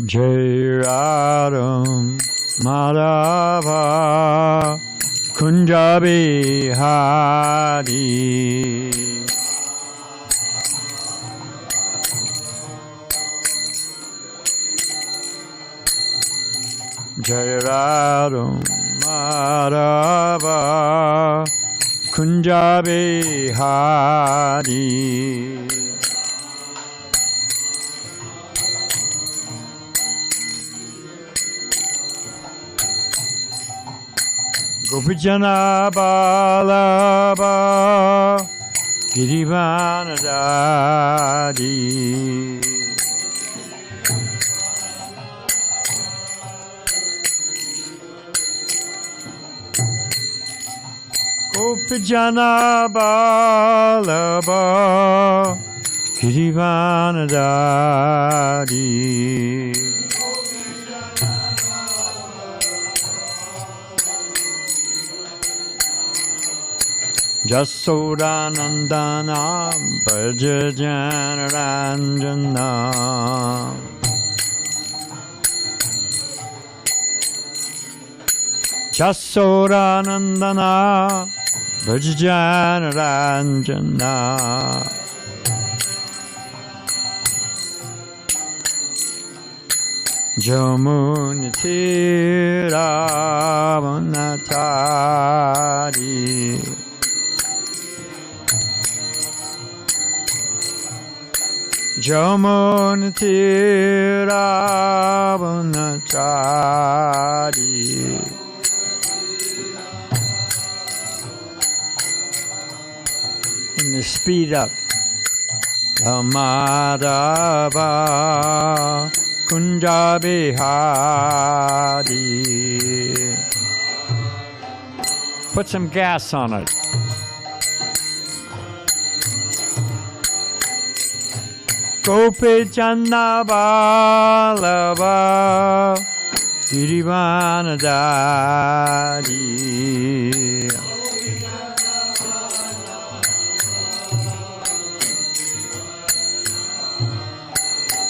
Jai Radha Madhava Kunja Bihari Jai Radha Madhava Kunja Bihari Gopijana Balaba Girivanadari Gopijana Balaba Girivanadari Jasodanandana Bhajajanaranjana Jasodanandana Bhajajanaranjana Jamunitiravanatari Jamunitiravanatari In the speed up Madhava Kunja Bihari Put some gas on it. Gopi Channa Balava Girivanadari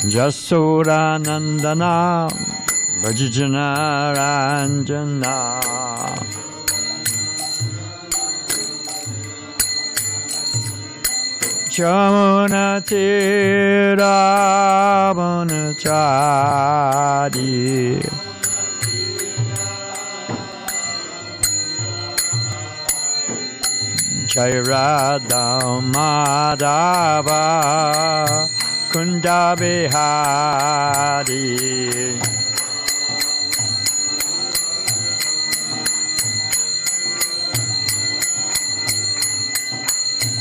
Jasodanandana Bhajajanaranjana Jamunatiravanachari Jai Radha Madhava Kunja Bihari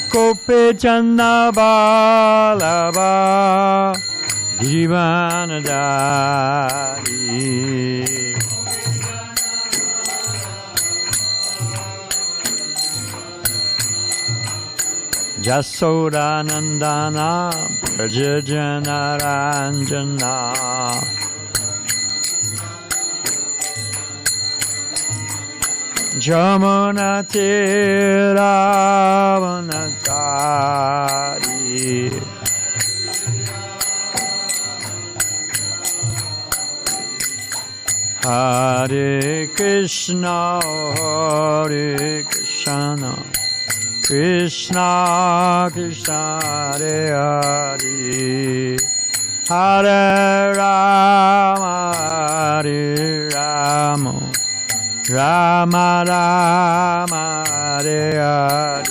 Gopi Channa Balava Girivanadari Jasodanandana Bhajajanaranjana Jamunatiravanatari Hare Krishna Hare Krishna Krishna Krishna Hare Hare Hare Rama Hare Rama Rama Rama Hare Hare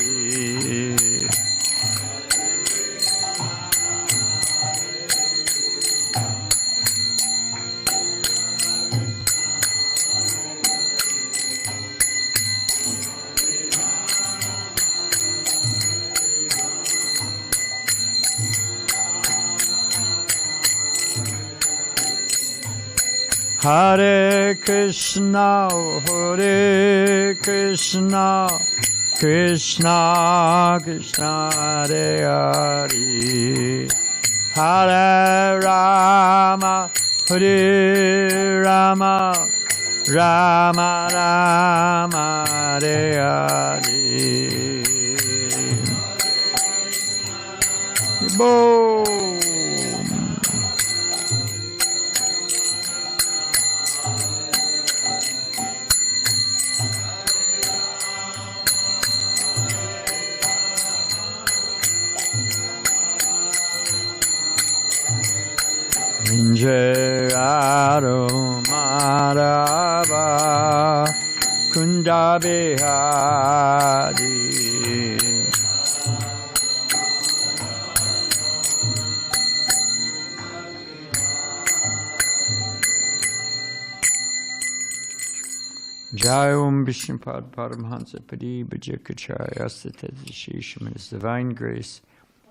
Hare Krishna, Hare Krishna, Krishna Krishna, Hare Hare, Hare Rama, Hare Rama, Rama Rama, Hare Hare. Boom. Injaro Marava Kunda Bihari. Jai Om Vishnupad Paramhansa Padi Bhajakacharya Asata Shisham, His Divine Grace,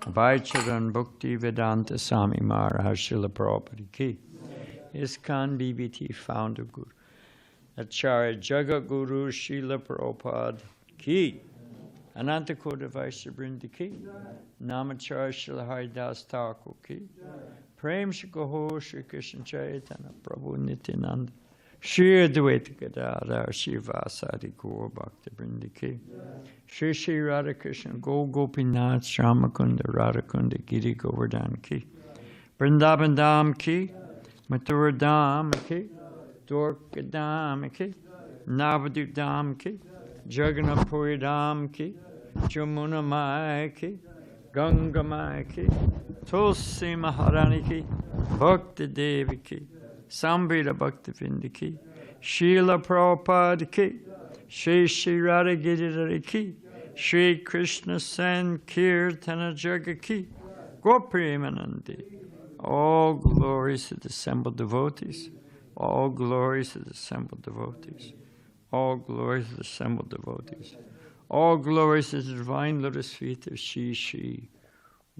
Vaicharan Bhakti Vedanta Swami Maharaj Srila Prabhupada Ki. ISKCON BBT Founder Guru Acharya Jagat Guru Srila Prabhupada Ki. Ananta Koda Vaishya Brinda Ki. Namacharya Srila Haridas Thakur Ki. Prem Shikoho Shri Krishna Chaitanya Prabhu Nityananda Shri Advaita Gadadhar Shivasadi Gaur Bhakta Brinda Ki. Shri Shri Radha Krishna Go Gopinath Shyamakunda Radhakunda Giri Govardhan Ki. Vrindavan Dham Ki. Mathura Dham Ki. Dwarka Dham Ki. Navadvip Dham Ki. Jagannath Puri Dham Ki. Jamuna Mai Ki. Ganga Mai Ki. Tulsi Maharani Ki. Bhakti Devi Ki. Sambhita Bhakti Vinda Ki. Srila Prabhupada Ki. Shri Shri Radha Giridhara Ki. Shri Krishna Sankirtana Jaga Ki. Gopremanandi. All glories to the assembled devotees. All glories to the assembled devotees. All glories to the assembled devotees. All glories to the divine lotus feet of Shri Shri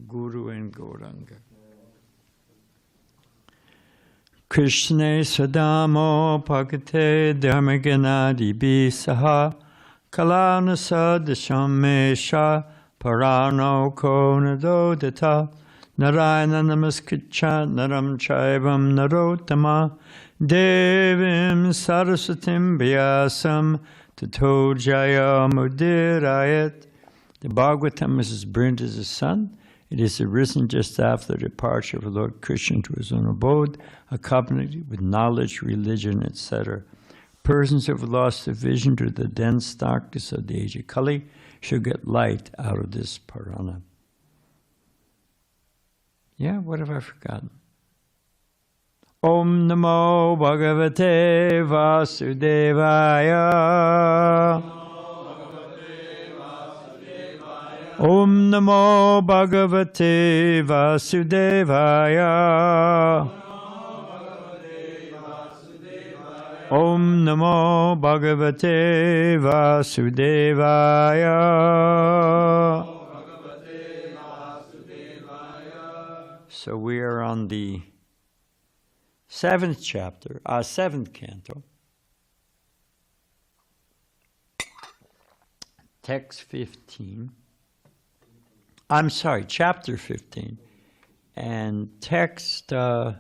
Guru and Gauranga. Krishna Sadamo Bhagate Dharmaganadi Bisaha Kalanasa Dashamesha Parano Konadodata Narayana Namaskricha Naram Chaivam Narotama Devim Saraswatim Vyasam Tato Jaya Mudirayat. The Bhagavatam is as brilliant as the sun. It is arisen just after the departure of Lord Krishna to his own abode, accompanied with knowledge, religion, etc. Persons who have lost the vision to the dense darkness of the age of Kali shall get light out of this Purana. Yeah, what have I forgotten? Om Namo Bhagavate Vasudevaya. Om Namo Bhagavate Vasudevaya. Om Namo Bhagavate Vasudevaya. So we are on the 7th chapter, 7th canto, text 15. I'm sorry, chapter 15, and text, we're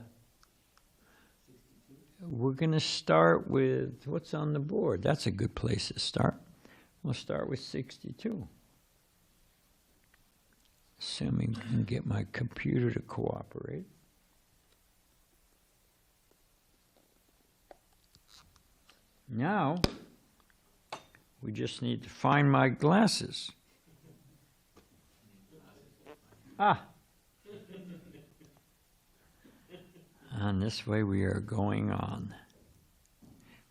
going to start with what's on the board. That's a good place to start. We'll start with 62. Assuming I can get my computer to cooperate. Now, we just need to find my glasses. And this way we are going on.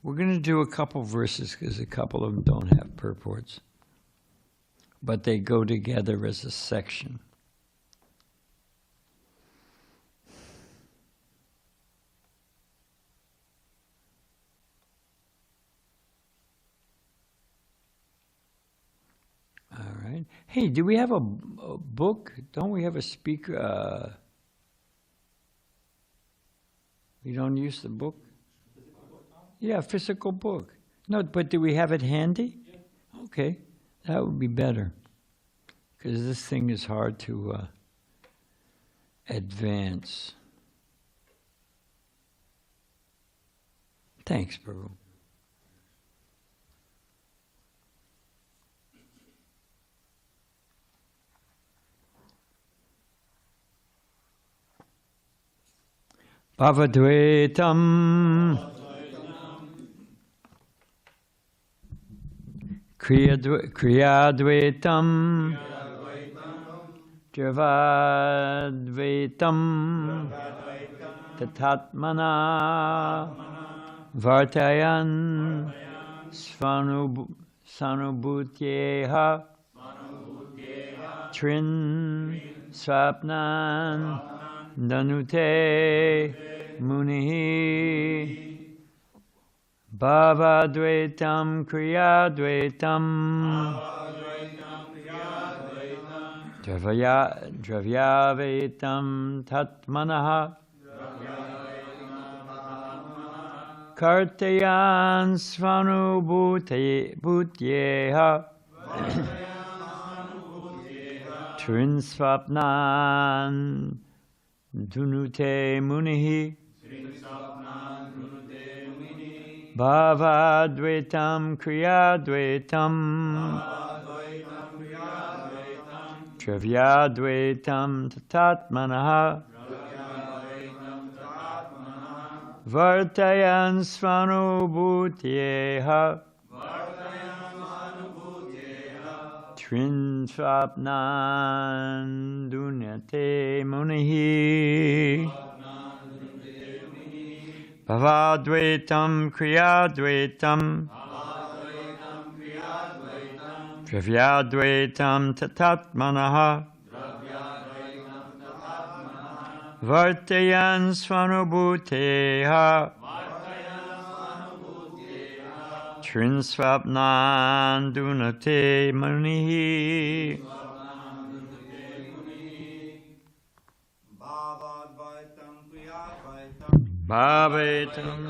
We're going to do a couple verses because a couple of them don't have purports. But they go together as a section. All right. Hey, do we have a book? Don't we have a speaker? We don't use the book? Yeah, physical book. No, but do we have it handy? Yeah. Okay, that would be better. Because this thing is hard to advance. Thanks, Prabhu. Bhavadvetam Kriyadvetam Javadvetam tatatmana vartayan sanubhutyeha trin swapnan danute munihi bhavadvetam kriyadvetam dravyavetam tatmanaha kartayan svanubhutyeha trinsvapnan dunute munihi bhavadvetam kriyadvetam travyadvetam tatatmanaha vartayan svanubhutyeha trinsvapnan dunate munihi bhavadvetam kriyadvetam travyadvetam tatatmanaha vartayan svanubhuteha trinsvapnan dunate munihi bhavetam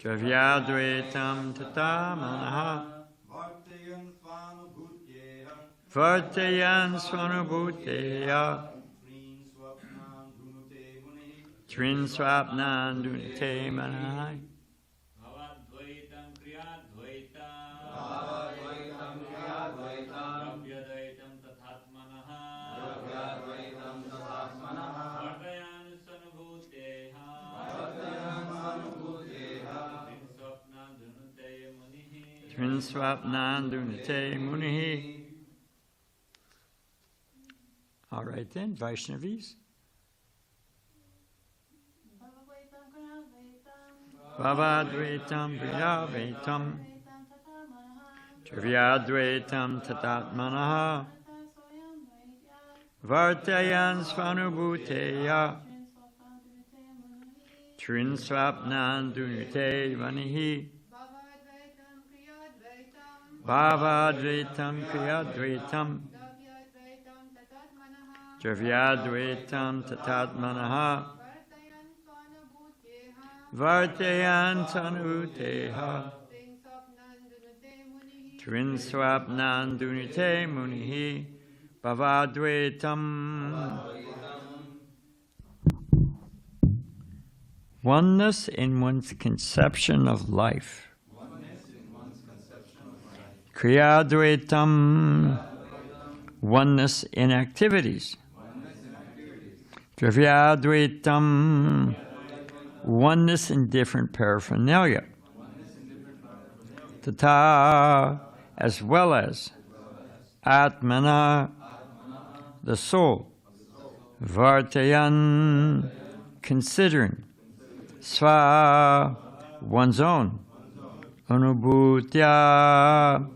travyadvetam tatamanaha vartayan svanubhuteya trinsvapnan dunate munihi trinsvapnan dunate munihi. All right then, Vaishnavis. Bhavadvetam priyavetam travyadvetam tatatmanaha vartayan svanubhuteya trinsvapnan dunate munihi bhavadvetam kriyadvetam travyadvetam tatatmanaha vartayan sanubhuteha trinsvapnan dunate munihi bhavadvetam. Oneness in one's conception of life. Kriyadvetam, oneness in activities. Dravyadvetam, oneness in different paraphernalia. Tata, as well as Atmana, the soul. Vartayan, considering. Sva, one's own. Anubhutya,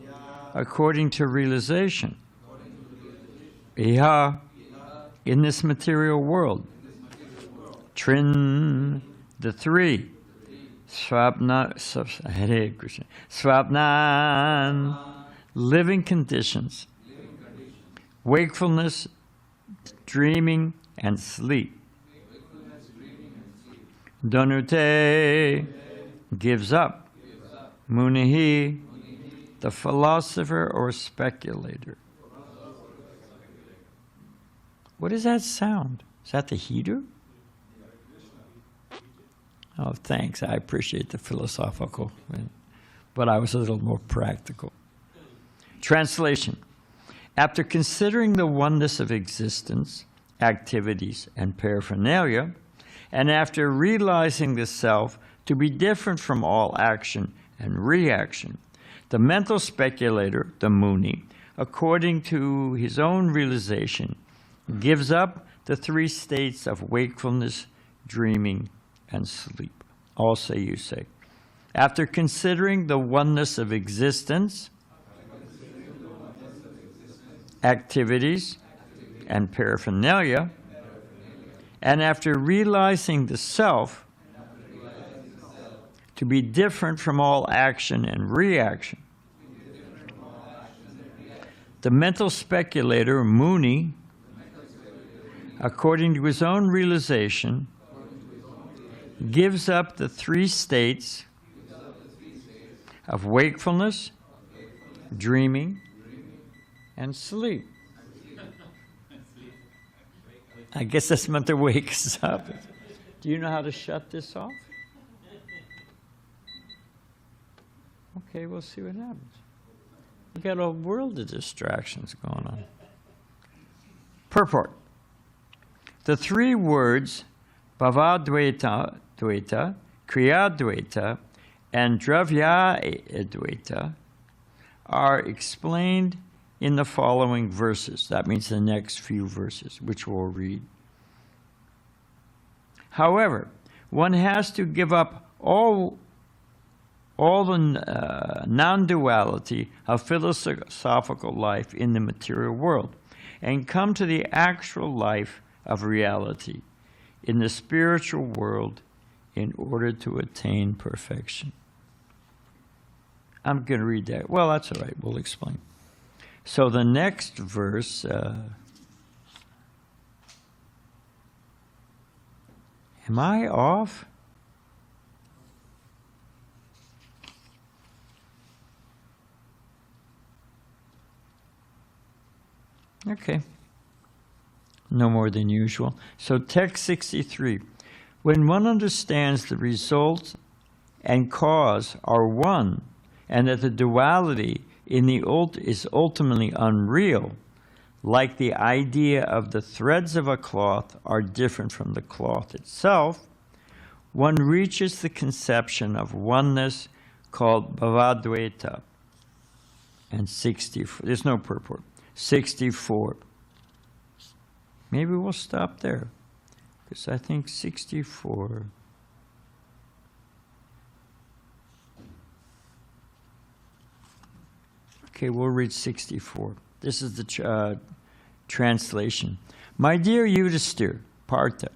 according to realization. Iha, in this material world. Trin, the three. Swapna, Hare Krishna. Swapnan, living conditions. Wakefulness, dreaming, and sleep. Danute, gives up. Munihi, the philosopher or speculator. What does that sound? Is that the heater? Oh, thanks. I appreciate the philosophical, but I was a little more practical. Translation. After considering the oneness of existence, activities, and paraphernalia, and after realizing the self to be different from all action and reaction, the mental speculator, the Muni, according to his own realization, gives up the three states of wakefulness, dreaming, and sleep. All say, you say. After considering the oneness of existence, activities, and paraphernalia, and after realizing the self to be different from all action and reaction, the mental speculator, Muni, according to his own realization, gives up the three states of wakefulness, dreaming, and sleep. I guess that's meant to wake us up. Do you know how to shut this off? Okay, we'll see what happens. We've got a world of distractions going on. Purport. The three words, bhavadvaita, dvaita, kriyadvaita, and dravyadvaita, are explained in the following verses. That means the next few verses, which we'll read. However, one has to give up all the non-duality of philosophical life in the material world and come to the actual life of reality in the spiritual world in order to attain perfection. I'm going to read that. Well, that's all right. We'll explain. So the next verse, am I off? Okay. No more than usual. So text 63. When one understands the result and cause are one, and that the duality in the is ultimately unreal, like the idea of the threads of a cloth are different from the cloth itself, one reaches the conception of oneness called bhavadvaita. And 64, there's no purport. 64. Maybe we'll stop there, because I think 64. Okay, we'll read 64. This is the translation. My dear Yudhisthira, Partha,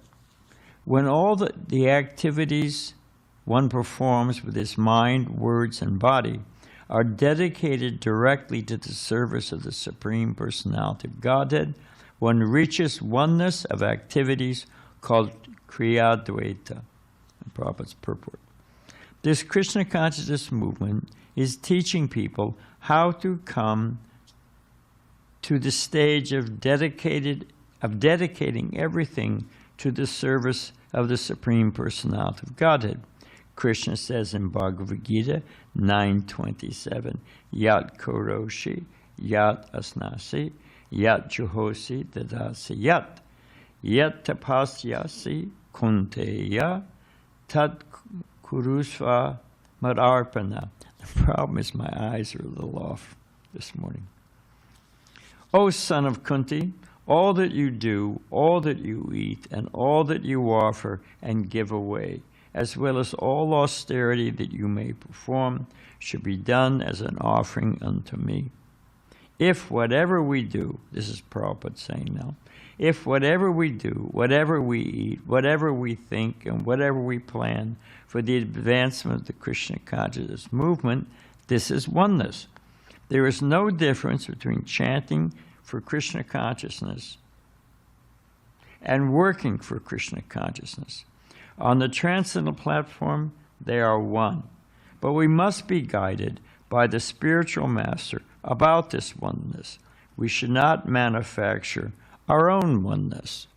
when all the activities one performs with his mind, words, and body are dedicated directly to the service of the Supreme Personality of Godhead, one reaches oneness of activities called Kriyadvaita. Prabhupada's purport. This Krishna consciousness movement is teaching people how to come to the stage of dedicating everything to the service of the Supreme Personality of Godhead. Krishna says in Bhagavad Gita 9:27, Yat koroshi, yat asnasi, yat juhosi dadasi yat, yat tapasyasi kunteya, tat kurusva madarpana. The problem is my eyes are a little off this morning. O son of Kunti, all that you do, all that you eat, and all that you offer and give away, as well as all austerity that you may perform, should be done as an offering unto me. If whatever we do, this is Prabhupada saying now, if whatever we do, whatever we eat, whatever we think, and whatever we plan for the advancement of the Krishna consciousness movement, this is oneness. There is no difference between chanting for Krishna consciousness and working for Krishna consciousness. On the transcendental platform, they are one. But we must be guided by the spiritual master about this oneness. We should not manufacture our own oneness.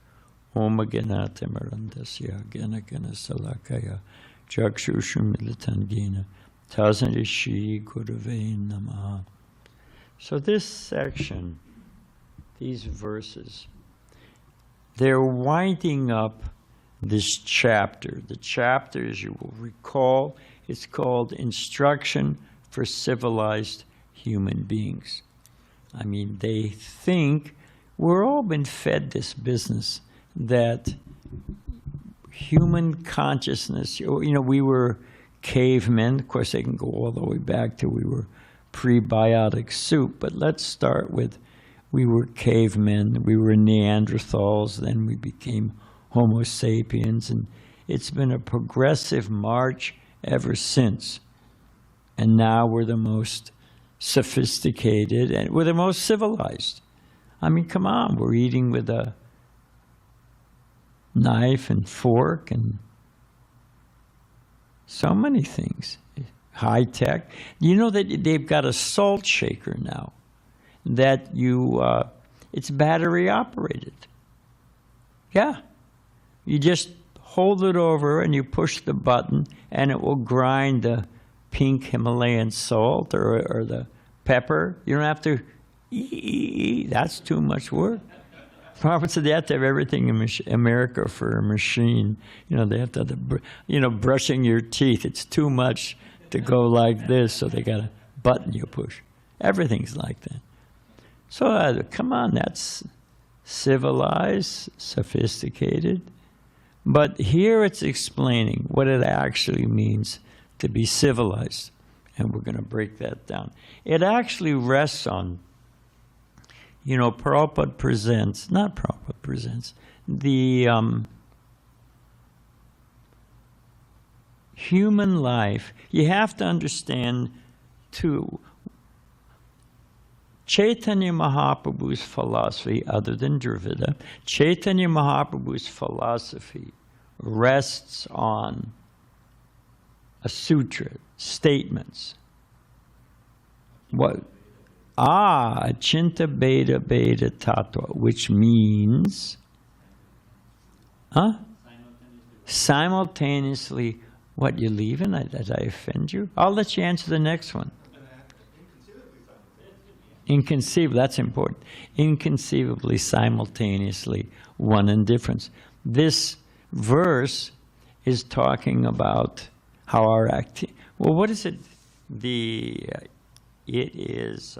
Om Ganate Marandasya Gana Gana Salakaya Jakshushu Militangina Tazanishi Gurave Namaha. So this section, these verses, they're winding up this chapter. The chapter, as you will recall, is called Instruction for Civilized Human Beings. I mean, they think we're all been fed this business that human consciousness, we were cavemen. Of course, they can go all the way back to we were prebiotic soup, but let's start with we were cavemen, we were Neanderthals, then we became Homo sapiens, and it's been a progressive march ever since. And now we're the most sophisticated and we're the most civilized. I mean, come on, we're eating with a knife and fork and so many things. High tech. You know that they've got a salt shaker now that it's battery operated. Yeah. You just hold it over and you push the button and it will grind the pink Himalayan salt or the pepper. You don't have to, that's too much work. Prabhupada said they have to have everything in America for a machine. They have to have brushing your teeth. It's too much to go like this, so they got a button you push. Everything's like that. So come on, that's civilized, sophisticated. But here it's explaining what it actually means to be civilized. And we're going to break that down. It actually rests on, Prabhupada presents, not Prabhupada presents, the human life. You have to understand, too, Chaitanya Mahaprabhu's philosophy, other than Dravida, Chaitanya Mahaprabhu's philosophy rests on a sutra, statements. What? Chinta Beda Beda Tattva, which means, simultaneously, what, you leaving? Did I offend you? I'll let you answer the next one. Inconceivably, that's important. Inconceivably, simultaneously, one in difference. This verse is talking about how our activity. Well, what is it? It is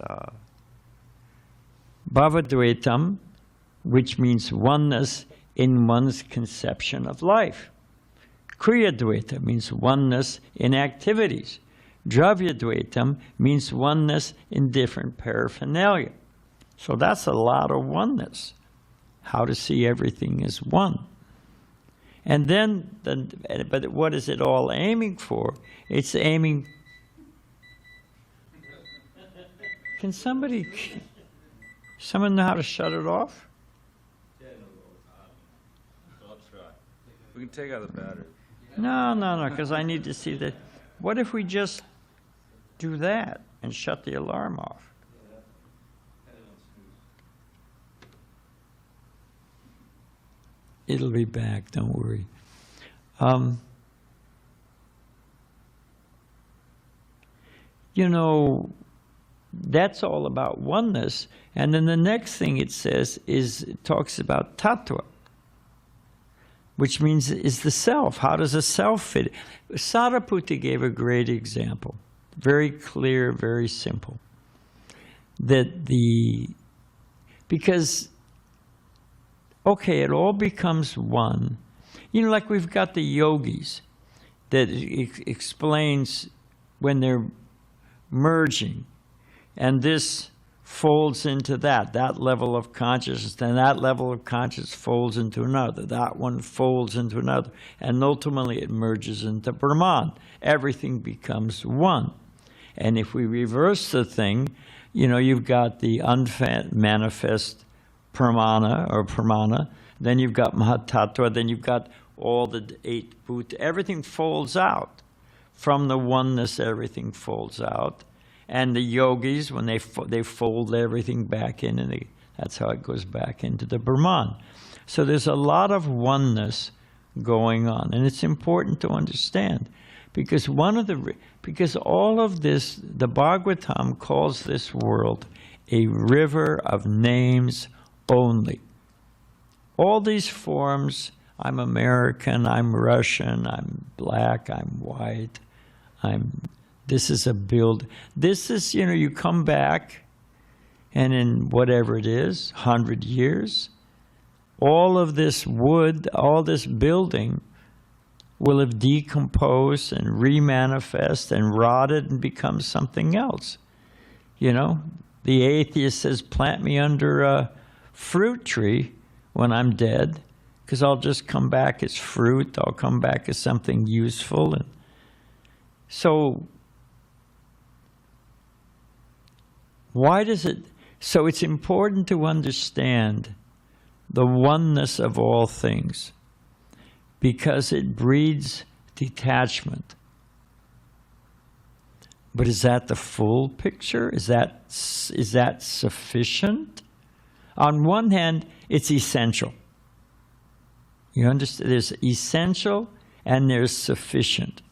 Bhavadvaitam, which means oneness in one's conception of life. Kriyadvaita means oneness in activities. Dravyadvaitam means oneness in different paraphernalia. So that's a lot of oneness. How to see everything as one. And then, but what is it all aiming for? It's aiming. Can someone know how to shut it off? I'll try. We can take out the battery. No, because I need to see that. What if we just do that and shut the alarm off? It'll be back, don't worry. That's all about oneness. And then the next thing it says is, it talks about tattva, which means is the self. How does a self fit? Sariputta gave a great example. Very clear, very simple. Because it all becomes one. Like we've got the yogis that explains when they're merging, and this folds into that level of consciousness, and that level of consciousness folds into another, that one folds into another, and ultimately it merges into Brahman. Everything becomes one. And if we reverse the thing, you've got the unmanifest pramana, then you've got Mahatattva, then you've got all the 8 bhuta. Everything folds out. From the oneness, everything folds out. And the yogis, when they fold everything back in, and that's how it goes back into the Brahman. So there's a lot of oneness going on. And it's important to understand. Because all of this, the Bhagavatam calls this world a river of names only. All these forms, I'm American, I'm Russian, I'm black, I'm white, this is a build. This is, you come back And in whatever it is, 100 years, all of this wood, all this building will have decomposed and remanifest and rotted and become something else. You know, the atheist says, plant me under a fruit tree when I'm dead, because I'll just come back as fruit. I'll come back as something useful. And so why does it? So it's important to understand the oneness of all things, because it breeds detachment. But is that the full picture? Is that sufficient? On one hand, it's essential. You understand? There's essential and there's sufficient.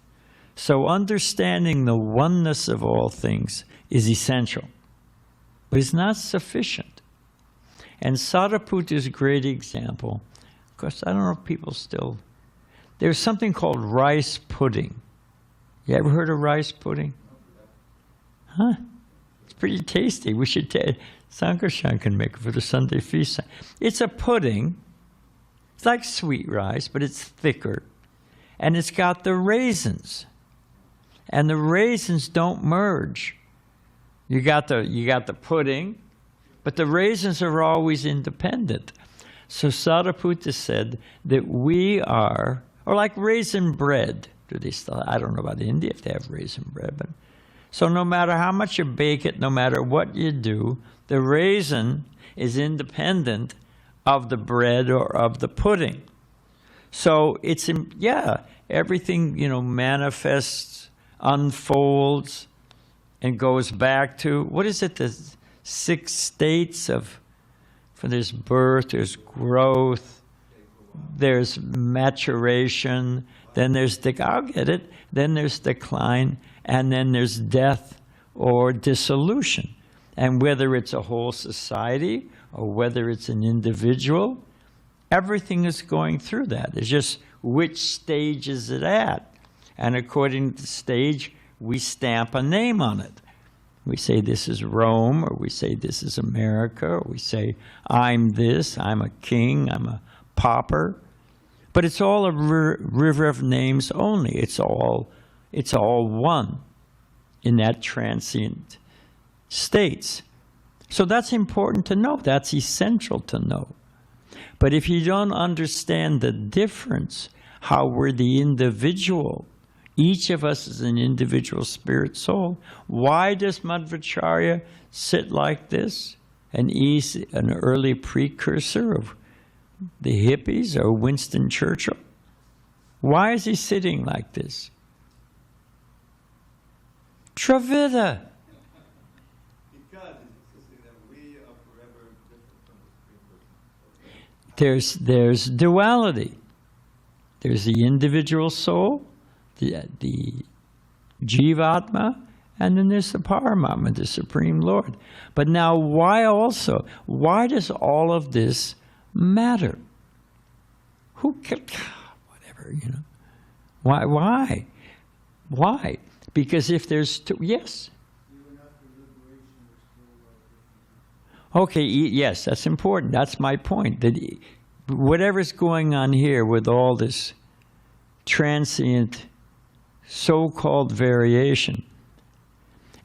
So understanding the oneness of all things is essential, but it's not sufficient. And Sariputta is a great example. Of course, I don't know if people still... There's something called rice pudding. You ever heard of rice pudding? Huh? It's pretty tasty. We should take... Sankarshan can make it for the Sunday feast. It's a pudding. It's like sweet rice, but it's thicker. And it's got the raisins. And the raisins don't merge. You got the pudding, but the raisins are always independent. So Sariputta said that we are, or like raisin bread. Do they still? I don't know about India if they have raisin bread, but so no matter how much you bake it, no matter what you do, the raisin is independent of the bread or of the pudding. So it's, yeah, everything, you know, manifests, unfolds, and goes back to, what is it, the 6 states of, for there's birth, there's growth, there's maturation, then there's, I'll get it, then there's decline, and then there's death or dissolution. And whether it's a whole society or whether it's an individual, everything is going through that. It's just which stage is it at? And according to the stage, we stamp a name on it. We say this is Rome, or we say this is America, or we say I'm this, I'm a king, I'm a pauper. But it's all a river of names only. It's all one in that transient states. So that's important to know. That's essential to know. But if you don't understand the difference, how we're the individual, each of us is an individual spirit soul. Why does Madhvacharya sit like this? And he's an early precursor of the hippies or Winston Churchill. Why is he sitting like this? Travita. There's duality. There's the individual soul, the Jivatma, and then there's the Paramatma, the Supreme Lord. But now why does all of this matter? Who can, whatever, you know. Why? Because if there's two, yes. Okay, yes, that's important. That's my point. That whatever's going on here with all this transient so-called variation,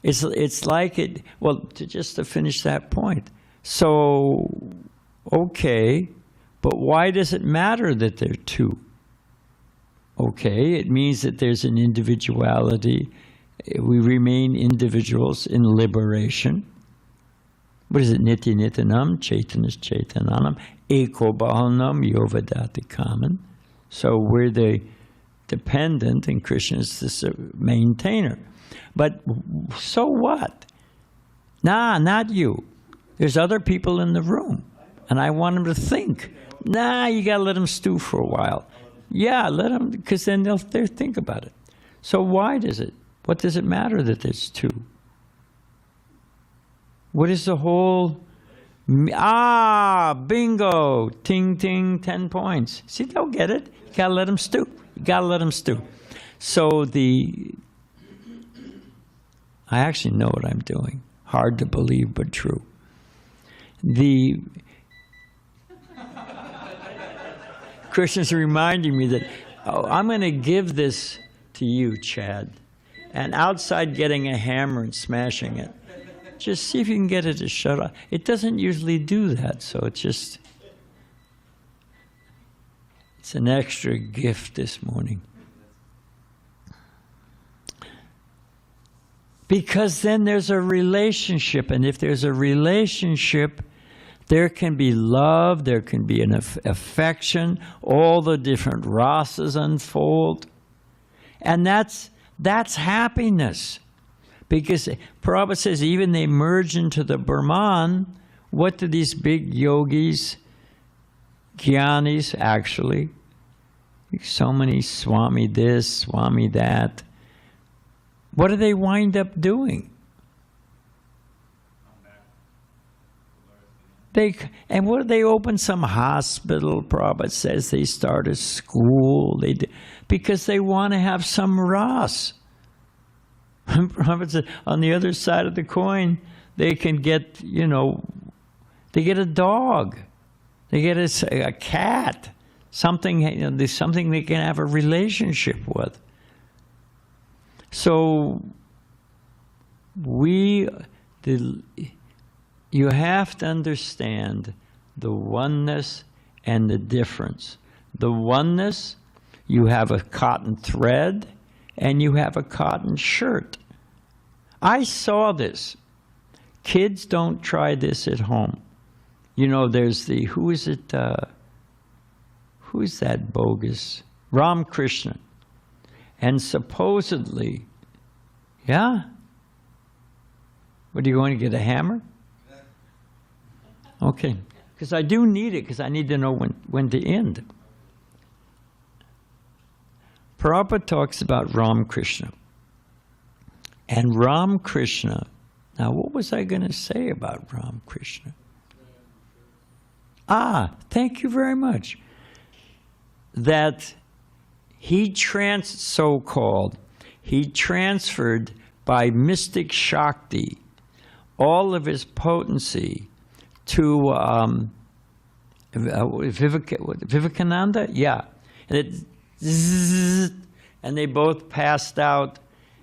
it's like it, well, just to finish that point. So, okay, but why does it matter that there are two? Okay, it means that there's an individuality. We remain individuals in liberation. What is it? Nitya Nityanam, Chaitanas Chaitananam, Eko Bahanam, Yovadati Kaman. So we're the dependent and Krishna is the maintainer. But so what? Nah, not you. There's other people in the room. And I want them to think. Nah, you got to let them stew for a while. Yeah, let them, because then they'll think about it. So why does it? What does it matter that there's two? What is the whole... bingo! Ting, ting, 10 points. See, they'll get it. You got to let them stew. You got to let them stew. So I actually know what I'm doing. Hard to believe, but true. Krishna's reminding me that, oh, I'm going to give this to you, Chad. And outside getting a hammer and smashing it, just see if you can get it to shut up. It doesn't usually do that, so it's an extra gift this morning. Because then there's a relationship, and if there's a relationship, there can be love, there can be an affection, all the different rasas unfold. And that's happiness. Because Prabhupada says even they merge into the Brahman, what do these big yogis, jnanis actually, so many Swami this, Swami that, what do they wind up doing? And what do they open some hospital? Prabhupada says they start a school. Because they want to have some ras. Prabhupada said on the other side of the coin, they can get, they get a dog. They get a cat. Something, there's something they can have a relationship with. So you have to understand the oneness and the difference. The oneness, you have a cotton thread and you have a cotton shirt. I saw this. Kids, don't try this at home. There's who's that bogus? Ram Krishna. And supposedly, yeah? What, are you going to get a hammer? Okay. Because I do need it, because I need to know when to end. Prabhupada talks about Ram Krishna. And Ram Krishna, now what was I going to say about Ram Krishna? Thank you very much. That he so-called, he transferred by mystic Shakti all of his potency to Vivekananda? Yeah. And they both passed out.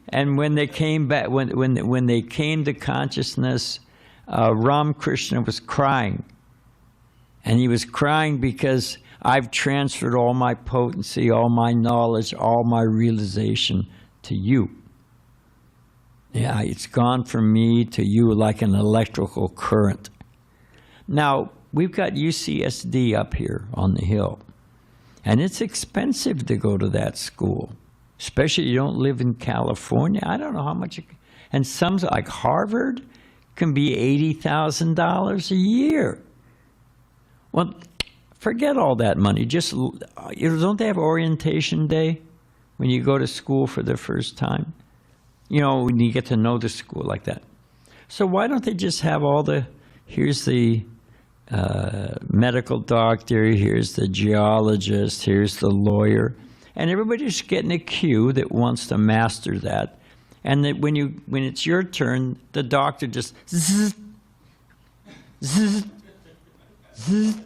And when they came back, when they came to consciousness, Ram Krishna was crying. And he was crying because I've transferred all my potency, all my knowledge, all my realization to you. Yeah, it's gone from me to you like an electrical current. Now, we've got UCSD up here on the hill. And it's expensive to go to that school. Especially if you don't live in California. I don't know how much. And some, like Harvard, can be $80,000 a year. Well, forget all that money. Just, don't they have orientation day when you go to school for the first time? When you get to know the school like that. So why don't they just have here's the medical doctor, here's the geologist, here's the lawyer, and everybody's getting a queue that wants to master that. And that when it's your turn, the doctor just zzz, zzz, zzz.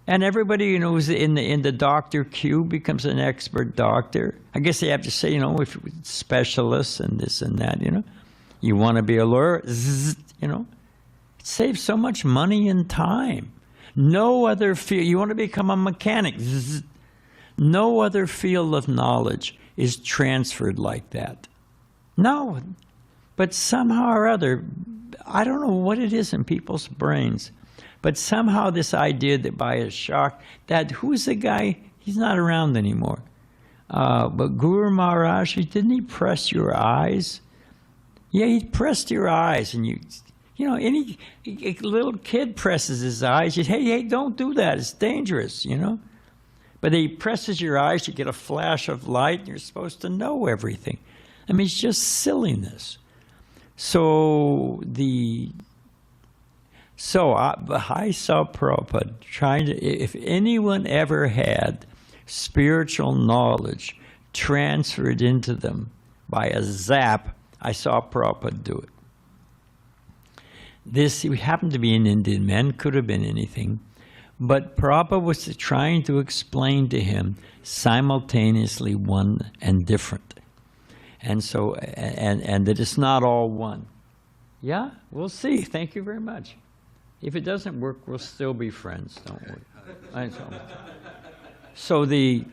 And everybody who's in the doctor queue becomes an expert doctor. I guess they have to say, if specialists and this and that, You want to be a lawyer, zzz, It saves so much money and time. No other field, you want to become a mechanic, zzz, no other field of knowledge is transferred like that. No, but somehow or other, I don't know what it is in people's brains, but somehow this idea that by a shock, that who's the guy, he's not around anymore. But Guru Maharaj, didn't he press your eyes? Yeah, he pressed your eyes, and any little kid presses his eyes, you say, hey, don't do that, it's dangerous, But he presses your eyes, you get a flash of light, and you're supposed to know everything. I mean, it's just silliness. So I saw Prabhupada trying to, if anyone ever had spiritual knowledge transferred into them by a zap, I saw Prabhupada do it. this happened to be an Indian man, could have been anything, but Prabhupada was trying to explain to him simultaneously one and different. And so, and that it's not all one. Yeah, we'll see. Thank you very much. If it doesn't work, we'll still be friends, don't worry. So the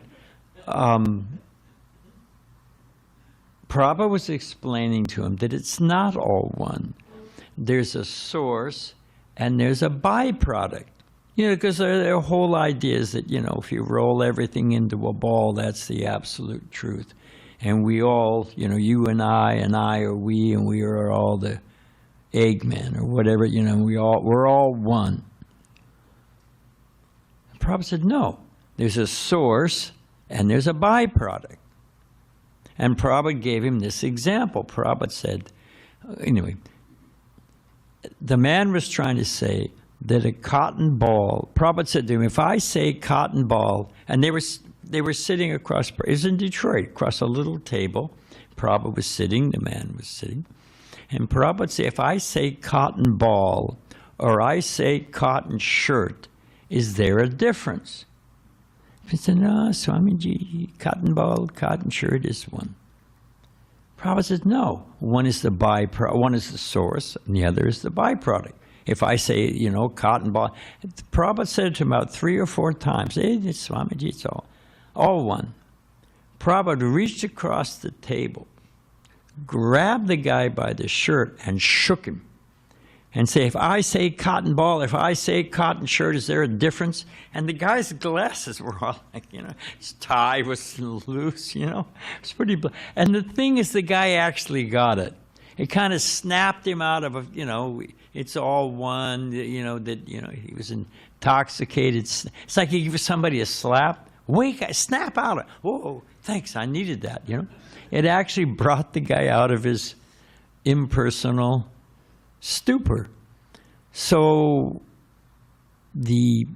Prabhupada was explaining to him that it's not all one. There's a source and there's a byproduct. You know, because their whole idea is that, you know, if you roll everything into a ball, that's the absolute truth. And we all, you know, you and I are we, and we are all the Eggman or whatever, you know, we're all one. And Prabhupada said, no, there's a source and there's a byproduct. And Prabhupada gave him this example. Prabhupada said, anyway, the man was trying to say that a cotton ball, Prabhupada said to him, if I say cotton ball, and they were sitting across, it was in Detroit, across a little table. Prabhupada was sitting, the man was sitting. And Prabhupada said, if I say cotton ball, or I say cotton shirt, is there a difference? He said, no, Swamiji, cotton ball, cotton shirt is one. Prabhupada said, no, one is the byproduct, one is the source, and the other is the byproduct. If I say, you know, cotton ball, Prabhupada said it to him about 3 or 4 times, hey, it's Swamiji, it's all one. Prabhupada reached across the table, grabbed the guy by the shirt and shook him and say, if I say cotton ball, if I say cotton shirt, is there a difference? And the guy's glasses were all like, you know, his tie was loose, you know. It's pretty, and the thing is, the guy actually got it. It kind of snapped him out of a, you know, it's all one, you know, that, you know, he was intoxicated. It's like you give somebody a slap. Wake, snap out of, whoa, thanks, I needed that, you know. It actually brought the guy out of his impersonal stupor. So the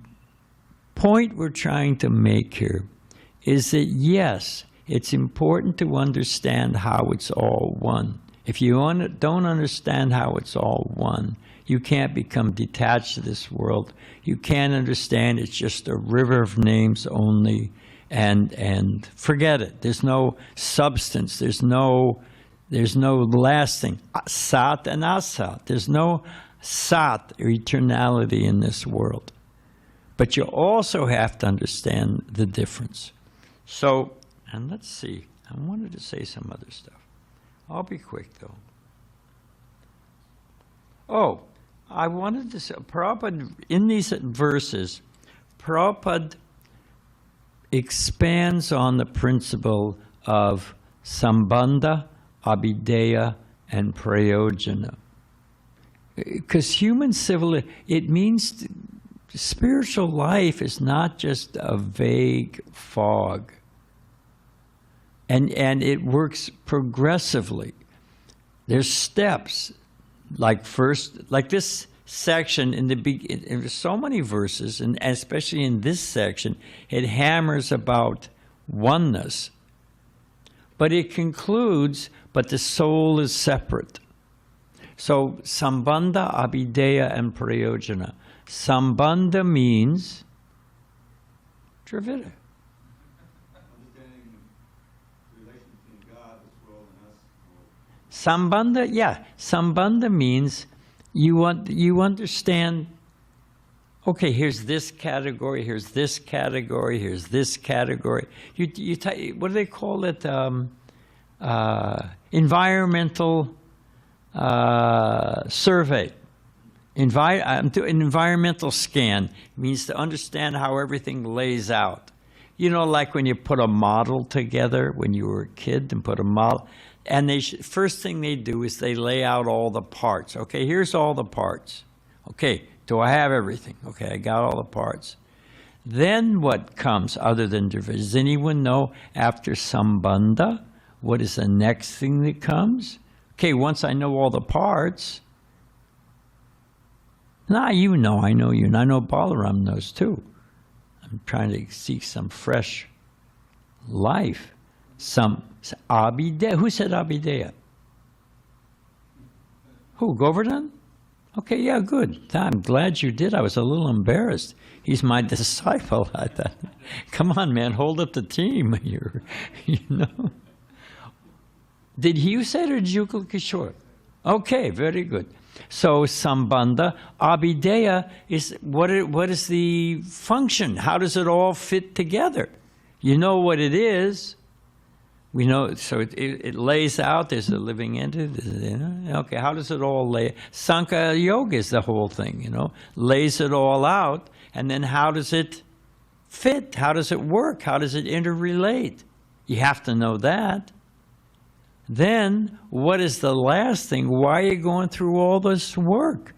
point we're trying to make here is that, yes, it's important to understand how it's all one. If you don't understand how it's all one, you can't become detached to this world. You can't understand it's just a river of names only, and forget it. There's no substance. There's no lasting sat and asat. There's no sat or eternality in this world. But you also have to understand the difference. So, and let's see. I wanted to say some other stuff. I'll be quick, though. Oh, I wanted to say, Prabhupada, in these verses, Prabhupada expands on the principle of sambandha, abhideya, and prayojana. Because human civilization, it means spiritual life is not just a vague fog. And it works progressively. There's steps, like this section in the there's so many verses, and especially in this section, it hammers about oneness. But it concludes, but the soul is separate. So sambandha, abhideya, and prayojana. Sambandha means Dravida. Sambandha, yeah. Sambandha means you understand, okay, here's this category, here's this category, here's this category. What do they call it? Environmental survey. An environmental scan means to understand how everything lays out. You know, like when you put a model together when you were a kid and put a model. And first thing they do is they lay out all the parts. Okay, here's all the parts. Okay, do I have everything? Okay, I got all the parts. Then what comes other than division? Does anyone know after sambandha, what is the next thing that comes? Okay, once I know all the parts, now you know, I know you, and I know Balaram knows too. I'm trying to seek some fresh life. Some abhideya. Who said abhideya? Who? Govardhan? Okay, yeah, good. I'm glad you did. I was a little embarrassed. He's my disciple. I thought, come on, man, hold up the team. You know. Did you say it or did you go Kishore? Okay, very good. So Sambandha, Abhideya is what is the function? How does it all fit together? You know what it is. We know, so it lays out, there's a living entity, you know? Okay, how does it all lay? Sankhya Yoga is the whole thing, you know? Lays it all out, and then how does it fit? How does it work? How does it interrelate? You have to know that. Then, what is the last thing? Why are you going through all this work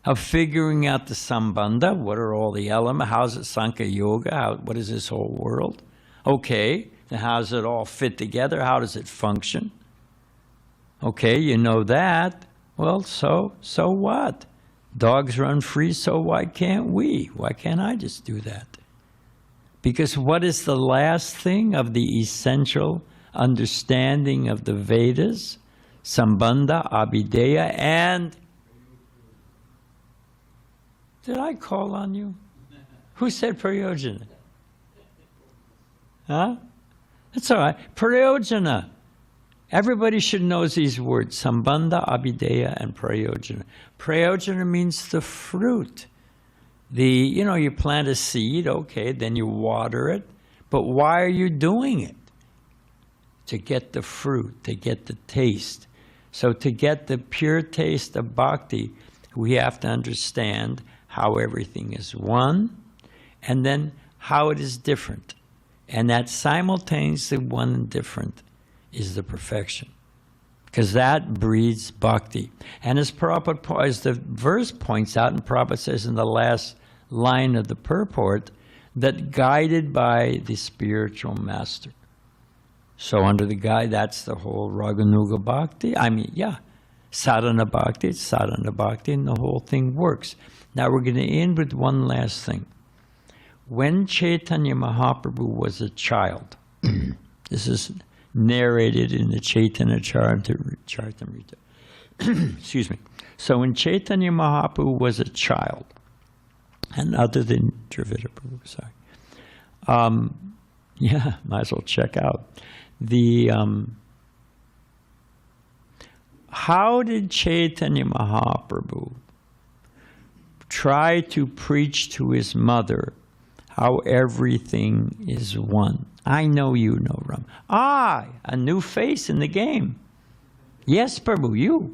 of figuring out the Sambandha? What are all the elements? How's it Sankhya Yoga? What is this whole world? Okay. Then how does it all fit together? How does it function? Okay, you know that. Well, so what? Dogs run free, so why can't we? Why can't I just do that? Because what is the last thing of the essential understanding of the Vedas? Sambandha, Abhideya, and... Did I call on you? Who said Prayojana? Huh? That's all right. Prayojana. Everybody should know these words. Sambandha, Abhideya, and Prayojana. Prayojana means the fruit. You plant a seed, okay, then you water it. But why are you doing it? To get the fruit, to get the taste. So to get the pure taste of bhakti, we have to understand how everything is one, and then how it is different. And that simultaneously one and different is the perfection. Because that breeds bhakti. And as Prabhupada, as the verse points out, and Prabhupada says in the last line of the purport, that guided by the spiritual master. So under the guide, that's the whole Raganuga Bhakti. Sadhana Bhakti, it's Sadhana Bhakti, and the whole thing works. Now we're going to end with one last thing. When Chaitanya Mahaprabhu was a child, this is narrated in the Chaitanya Charitamrita. Excuse me. So when Chaitanya Mahaprabhu was a child, and other than Dravida Prabhu, sorry. Might as well check out. How did Chaitanya Mahaprabhu try to preach to his mother how everything is one? I know you know, Ram. A new face in the game. Yes, Prabhu, you.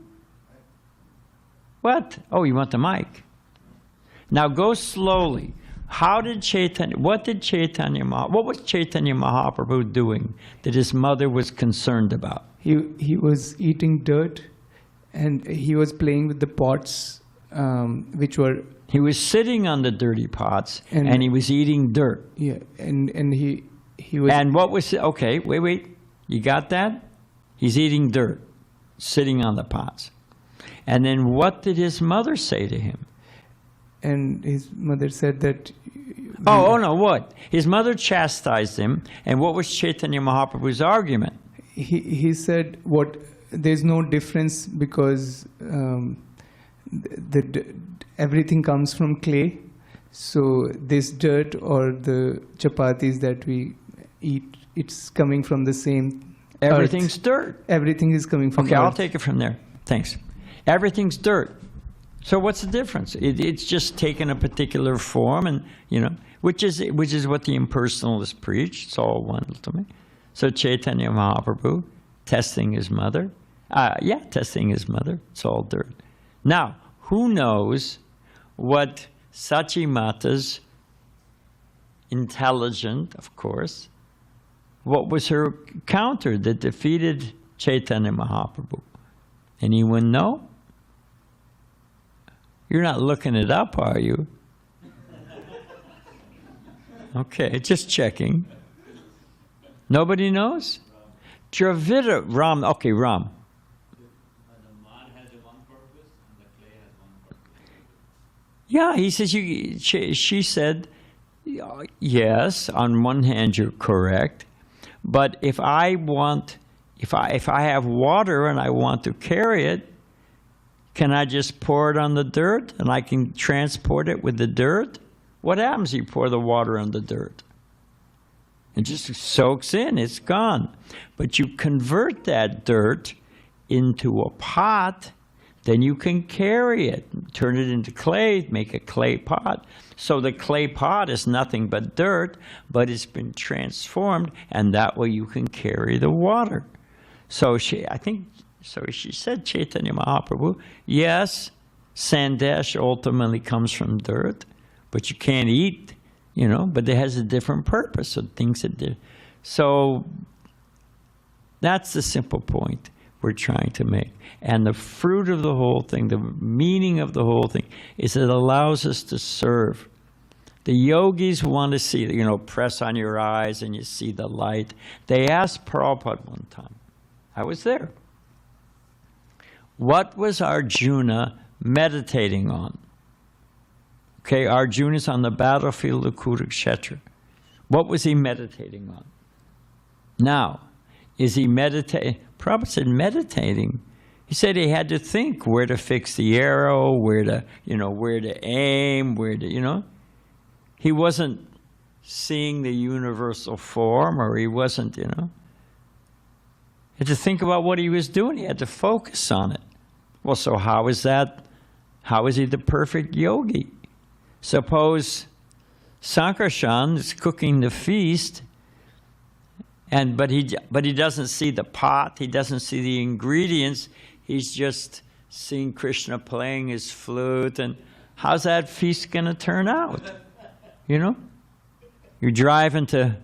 What? Oh, you want the mic? Now go slowly. What was Chaitanya Mahaprabhu doing that his mother was concerned about? He was eating dirt, and he was playing with the pots, which were... He was sitting on the dirty pots, and he was eating dirt. Yeah, and he was... And what was... Okay, wait. You got that? He's eating dirt, sitting on the pots. And then what did his mother say to him? And his mother said that... what? His mother chastised him, and what was Chaitanya Mahaprabhu's argument? He said, there's no difference because everything comes from clay. So this dirt or the chapatis that we eat, it's coming from the same Everything's earth. Dirt. Everything is coming from Okay, earth. I'll take it from there. Thanks. Everything's dirt. So what's the difference? It's just taken a particular form, and which is what the impersonalists preach. It's all one to me. So Chaitanya Mahaprabhu testing his mother. Testing his mother. It's all dirt. Now, who knows what Sachimata's intelligent, of course, what was her counter that defeated Chaitanya Mahaprabhu? Anyone know? You're not looking it up, are you? Okay, just checking. Nobody knows? Dravida, Ram, okay, Ram. The mud has one purpose and the clay has one purpose. Yeah, he says, she said, yes, on one hand you're correct, but if I have water and I want to carry it, Can I just pour it on the dirt and I can transport it with the dirt? What happens if you pour the water on the dirt? It just soaks in, it's gone. But you convert that dirt into a pot, then you can carry it, turn it into clay, make a clay pot. So the clay pot is nothing but dirt, but it's been transformed, and that way you can carry the water. So she said, Chaitanya Mahaprabhu, yes, sandesh ultimately comes from dirt, but you can't eat, but it has a different purpose. So things that do. So that's the simple point we're trying to make. And the fruit of the whole thing, the meaning of the whole thing, is it allows us to serve. The yogis want to see, press on your eyes and you see the light. They asked Prabhupada one time, I was there, what was Arjuna meditating on? Okay, Arjuna's on the battlefield of Kurukshetra. What was he meditating on? Now, is he meditating? Prabhupada said meditating. He said he had to think where to fix the arrow, where to aim, He wasn't seeing the universal form, or he wasn't, He had to think about what he was doing. He had to focus on it. Well, so how is that? How is he the perfect yogi? Suppose Sankarshan is cooking the feast, but he doesn't see the pot, he doesn't see the ingredients, he's just seeing Krishna playing his flute, and how's that feast going to turn out? You're driving to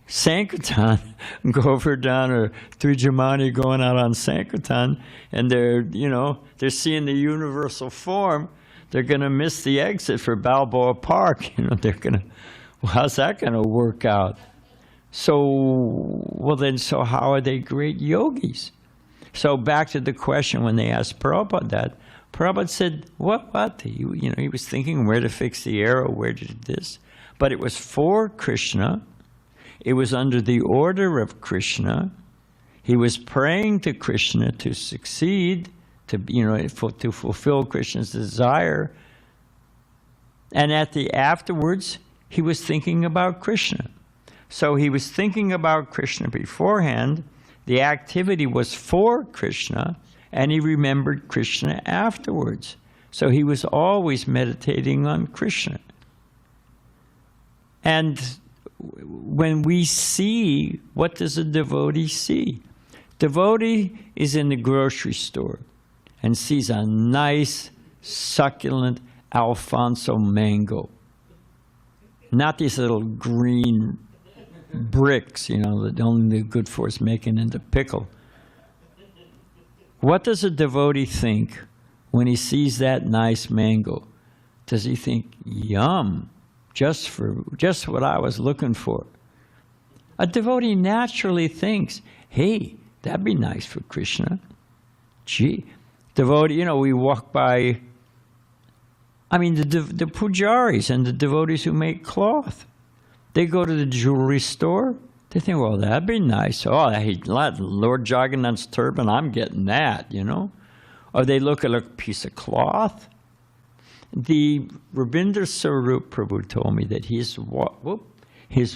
Sankirtan, Govardhan or Trijamani going out on Sankirtan, and they're seeing the universal form. They're going to miss the exit for Balboa Park. How's that going to work out? So how are they great yogis? So back to the question when they asked Prabhupada that, Prabhupada said, what? He was thinking where to fix the arrow, where to do this. But it was for Krishna. It was under the order of Krishna. He was praying to Krishna to succeed, to fulfill Krishna's desire. And afterwards, he was thinking about Krishna. So he was thinking about Krishna beforehand. The activity was for Krishna, and he remembered Krishna afterwards. So he was always meditating on Krishna. And when we see, what does a devotee see? Devotee is in the grocery store and sees a nice, succulent Alfonso mango. Not these little green bricks, that only the good force making into pickle. What does a devotee think when he sees that nice mango? Does he think, yum, just what I was looking for? A devotee naturally thinks, hey, that'd be nice for Krishna. Gee, devotee, we walk by, the pujaris and the devotees who make cloth. They go to the jewelry store. They think, well, that'd be nice. Oh, Lord Jagannath's turban, I'm getting that, Or they look at a piece of cloth. The Rabindra Sarup Prabhu told me that his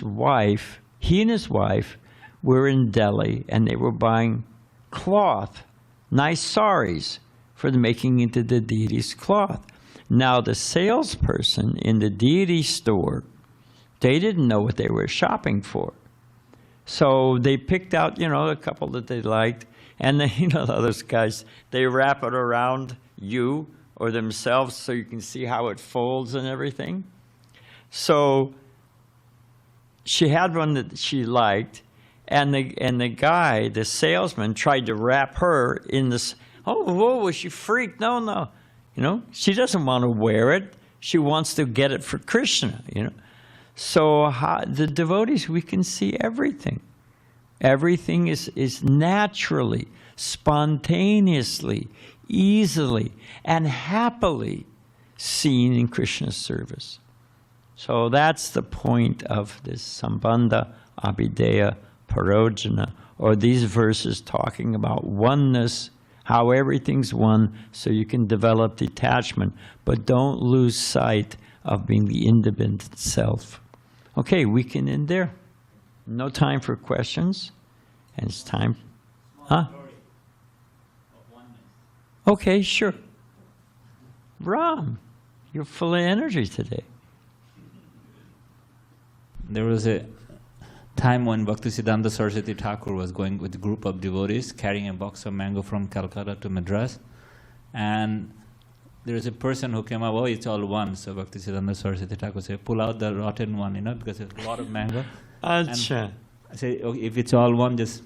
wife, he and his wife were in Delhi, and they were buying cloth, nice saris, for the making into the deity's cloth. Now, the salesperson in the deity store, they didn't know what they were shopping for. So they picked out, a couple that they liked, and then, those guys, they wrap it around you or themselves so you can see how it folds and everything. So she had one that she liked, and the guy, the salesman, tried to wrap her in this. Oh, whoa, was she freaked? No. She doesn't want to wear it. She wants to get it for Krishna, So the devotees, we can see everything. Everything is naturally, spontaneously, easily, and happily seen in Krishna's service. So that's the point of this Sambandha, Abhideya, Parojana, or these verses talking about oneness how everything's one, so you can develop detachment, but don't lose sight of being the independent self. Okay, we can end there. No time for questions, and it's time. Huh? Okay, sure. Ram, you're full of energy today. There was a time when Bhaktisiddhanta Saraswati Thakur was going with a group of devotees carrying a box of mango from Calcutta to Madras, and there was a person who came up, oh, it's all one. So Bhaktisiddhanta Saraswati Thakur said, pull out the rotten one, because there's a lot of mango. Acha. I say, okay, if it's all one, just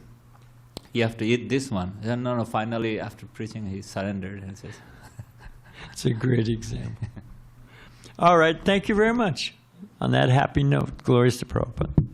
you have to eat this one. He said, no, finally after preaching he surrendered and says. It's a great example. All right, thank you very much. On that happy note, glories to Prabhupada.